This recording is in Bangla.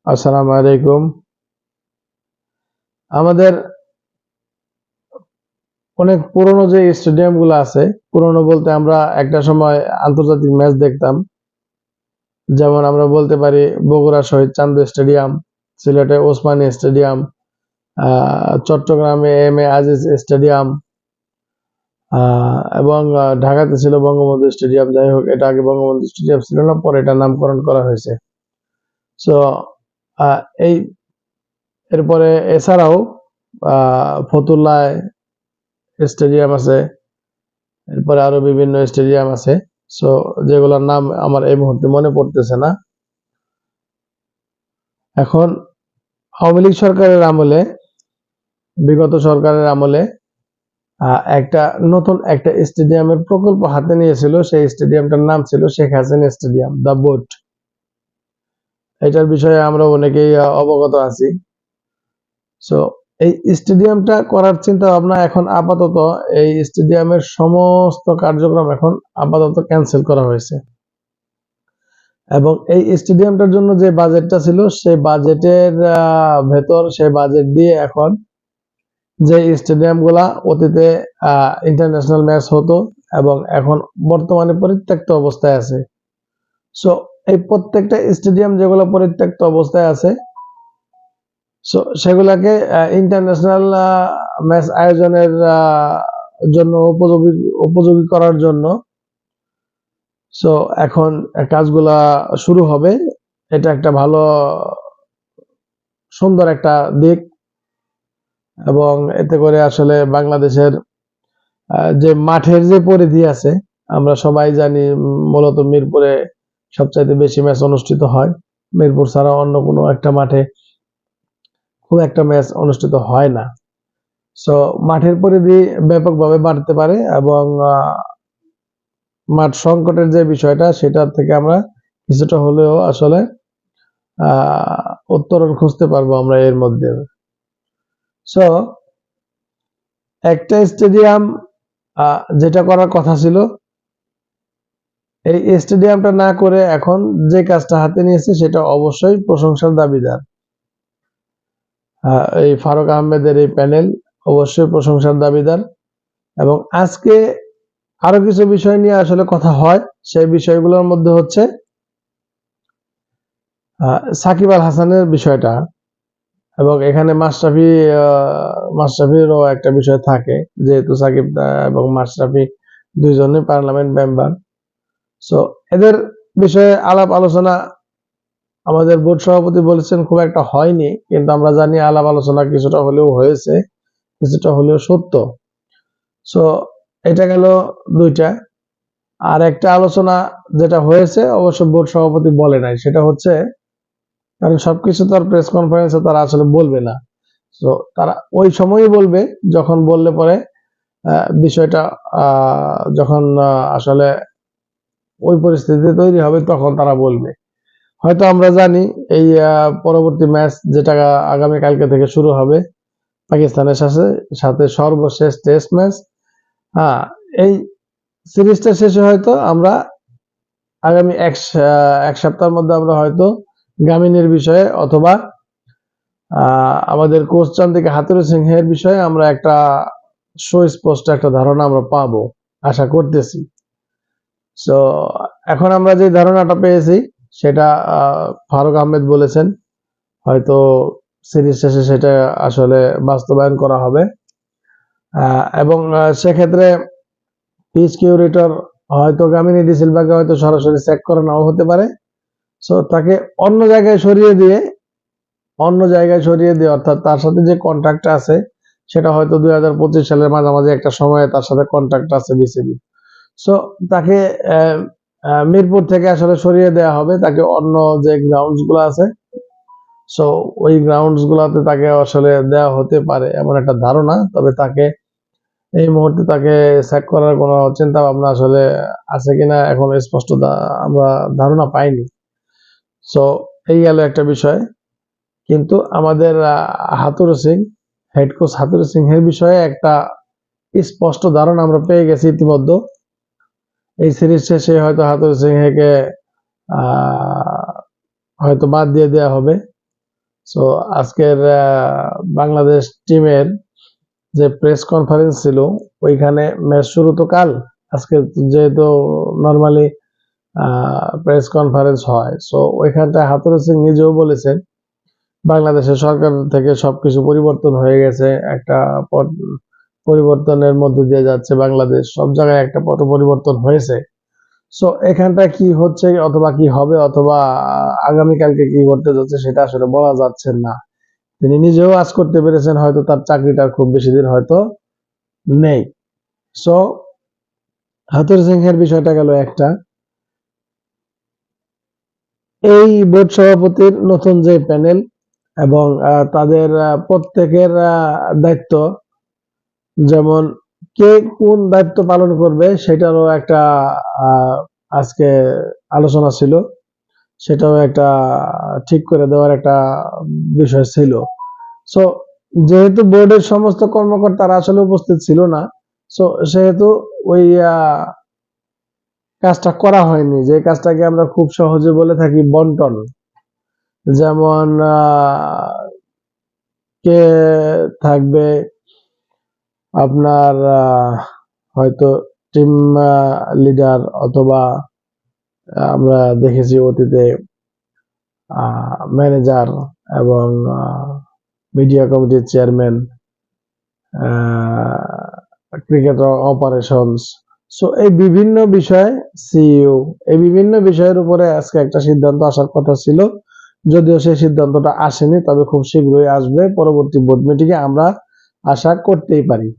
আসসালামু আলাইকুম। আমাদের অনেক পুরনো যে স্টেডিয়াম গুলো আছে, পুরনো বলতে আমরা একটা সময় আন্তর্জাতিক ম্যাচ দেখতাম। যেমন আমরা বলতে পারি বগুড়া শহীদ চান্দু স্টেডিয়াম, সিলেটে ওসমানী স্টেডিয়াম, চট্টগ্রামে এম এ আজিজ স্টেডিয়াম, এবং ঢাকাতে ছিল বঙ্গবন্ধু স্টেডিয়াম। যাই হোক, এটা আগে বঙ্গবন্ধু স্টেডিয়াম ছিল না, পরে এটা নামকরণ করা হয়েছে। সো এই এরপরে এছাড়াও ফতুল্লায় স্টেডিয়াম আছে, এরপরে আরো বিভিন্ন স্টেডিয়াম আছে। সো যেগুলোর নাম আমার এই মুহূর্তে মনে পড়তেছে না। এখন আওয়ামী লীগ সরকারের আমলে, বিগত সরকারের আমলে একটা নতুন একটা স্টেডিয়ামের প্রকল্প হাতে নিয়েছিল। সেই স্টেডিয়ামটার নাম ছিল Sheikh Hasina stadium, the boat. এটার বিষয়ে আমরা অনেকেই অবগত আছি। সো এই স্টেডিয়ামটা করার চিন্তা ভাবনা এখন আপাতত, এই স্টেডিয়ামের সমস্ত কার্যক্রম এখন আপাতত ক্যান্সেল করা হয়েছে। এবং এই স্টেডিয়ামটার জন্য যে বাজেটটা ছিল, সেই বাজেটের ভেতর, সেই বাজেট দিয়ে এখন যে স্টেডিয়াম গুলা অতীতে ইন্টারন্যাশনাল ম্যাচ হতো এবং এখন বর্তমানে পরিত্যক্ত অবস্থায় আছে। সো এই প্রত্যেকটা স্টেডিয়াম যেগুলো পরিত্যক্ত অবস্থায় আছে, সো সেগুলাকে ইন্টারন্যাশনাল ম্যাচ আয়োজনের জন্য উপযোগী করার জন্য সো এখন কাজগুলা শুরু হবে। এটা একটা ভালো, সুন্দর একটা দিক। এবং এতে করে আসলে বাংলাদেশের যে মাঠের যে পরিধি আছে, আমরা সবাই জানি মূলত মিরপুরে সবচাইতে বেশি ম্যাচ অনুষ্ঠিত হয়। মিরপুর ছাড়া অন্য কোনো একটা মাঠে খুব একটা ম্যাচ অনুষ্ঠিত হয় না। সো মাঠের পরিধি ব্যাপকভাবে বাড়তে পারে এবং মাঠ সংকটের যে বিষয়টা, সেটা থেকে আমরা কিছুটা হলেও আসলে উত্তরণ খুঁজতে পারবো আমরা এর মধ্যে। সো একটা স্টেডিয়াম যেটা করার কথা ছিল, এই স্টেডিয়ামটা না করে এখন যে কাজটা হাতে নিয়েছে সেটা অবশ্যই প্রশংসার দাবিদার। এই ফারুক আহমেদের এই প্যানেল অবশ্যই প্রশংসার দাবিদার। এবং আজকে আরো কিছু বিষয় নিয়ে আসলে কথা হয়। সেই বিষয়গুলোর মধ্যে হচ্ছে সাকিব আল হাসানের বিষয়টা, এবং এখানে মাশরাফিরও একটা বিষয় থাকে, যেহেতু সাকিব এবং মাশরাফি দুইজনই পার্লামেন্ট মেম্বার। সো এদের বিষয়ে আলাপ আলোচনা আমাদের বোর্ড সভাপতি বলেছেন খুব একটা হয়নি, কিন্তু আমরা জানি আলাপ আলোচনা কিছুটা হলেও হয়েছে, কিছুটা হলেও সত্য। সো এটা গেল দুইটা। আর একটা আলোচনা যেটা হয়েছে, অবশ্য বোর্ড সভাপতি বলে নাই, সেটা হচ্ছে, কারণ সবকিছু তো আর প্রেস কনফারেন্সে তারা আসলে বলবে না। তো তারা ওই সময়ই বলবে যখন বললে পরে বিষয়টা যখন আসলে ওই পরিস্থিতি তৈরি হবে, তখন তারা বলবে। হয়তো আমরা জানি এই পরবর্তী ম্যাচ যেটা আগামী কালকে থেকে শুরু হবে পাকিস্তানের সাথে সর্বশেষ টেস্ট ম্যাচ, এই সিরিজটা শেষে হয়তো আমরা আগামী এক সপ্তাহের মধ্যে আমরা হয়তো গামিনীর বিষয়ে অথবা আমাদের কোচ চন্দ্রিকা হাতুড়ি সিংহের বিষয়ে আমরা একটা সুস্পষ্ট একটা ধারণা আমরা পাবো, আশা করতেছি। সো এখন আমরা যে ধারণাটা পেয়েছি, সেটা ফারুক আহমেদ বলেছেন হয়তো সিরিজ শেষে সেটা আসলে বাস্তবায়ন করা হবে। এবং সেক্ষেত্রে পিচ কিউরেটর হয়তো গামিনী ডি সিলভাকে হয়তো সরাসরি চেক করে নাও হতে পারে। সো তাকে অন্য জায়গায় সরিয়ে দিয়ে, অর্থাৎ তার সাথে যে কন্ট্রাক্ট আছে সেটা হয়তো 2025 সালের মাঝামাঝি একটা সময়ে তার সাথে কন্ট্রাক্ট আছে বিসিবি। সো তাকে মিরপুর থেকে আসলে সরিয়ে দেওয়া হবে, তাকে অন্য যে গ্রাউন্ডস গুলো আছে, সো ওই গ্রাউন্ডস গুলাতে তাকে আসলে দেওয়া হতে পারে এমন একটা ধারণা। তবে তাকে এই মুহূর্তে তাকে চেক করার কোনো চিন্তা ভাবনা আসলে আছে কিনা এখন স্পষ্ট আমরা ধারণা পাইনি। সো এই গেল একটা বিষয়। কিন্তু আমাদের হাতুড়ি সিং, হেড কোচ হাতুড়ি সিংহের বিষয়ে একটা স্পষ্ট ধারণা আমরা পেয়ে গেছি ইতিমধ্যে। এই সিরিজ শেষে হয়তো হাতুড়ি সিংহকে হয়তো বাদ দিয়ে দেওয়া হবে। সো আজকের বাংলাদেশ টিমের যে প্রেস কনফারেন্স ছিল, ওইখানে ম্যাচ শুরু তো কাল, আজকে যেহেতু নর্মালি প্রেস কনফারেন্স হয়, সো ওইখানটা হাথুরু সিং নিজেও বলেছেন বাংলাদেশের সরকার থেকে সবকিছু পরিবর্তন হয়ে গেছে, একটা পরিবর্তনের মধ্যে দিয়ে যাচ্ছে বাংলাদেশ, সব জায়গায় একটা পট পরিবর্তন হয়েছে। সো এখানটা কি হচ্ছে অথবা কি হবে অথবা আগামীকালকে কি ঘটতে যাচ্ছে সেটা আসলে বলা যাচ্ছে না। তিনি নিজেও আজ করতে পেরেছেন, হয়তো তার চাকরিটা খুব বেশি দিন হয়তো নেই। সো হাথুরু সিং এর বিষয়টা গেল একটা। এই বোর্ড সভাপতির নতুন যে প্যানেল এবং তাদের প্রত্যেকের দায়িত্ব, যেমন কে কোন দায়িত্ব পালন করবে সেটারও একটা আজকে আলোচনা ছিল, সেটাও একটা ঠিক করে দেওয়ার একটা বিষয় ছিল। সো যেহেতু বোর্ডের সমস্ত কর্মকর্তারা আসলে উপস্থিত ছিল না, সো সেহেতু ওই কাজটা করা হয়নি, যে কাজটাকে আমরা খুব সহজে বলে থাকি বন্টন। যেমন কে থাকবে আপনার হয়তো টিম লিডার, অথবা আমরা দেখেছি অতীতে ম্যানেজার এবং মিডিয়া কমিটির চেয়ারম্যান, ক্রিকেট অপারেশনস। সো এই বিভিন্ন বিষয় সিইও, এই বিভিন্ন বিষয়ের উপরে আজকে একটা সিদ্ধান্ত আসার কথা ছিল, যদিও সেই সিদ্ধান্তটা আসেনি, তবে খুব শীঘ্রই আসবে। পরবর্তী বোর্ড মিটিংয়ে আমরা আশা করতেই পারি।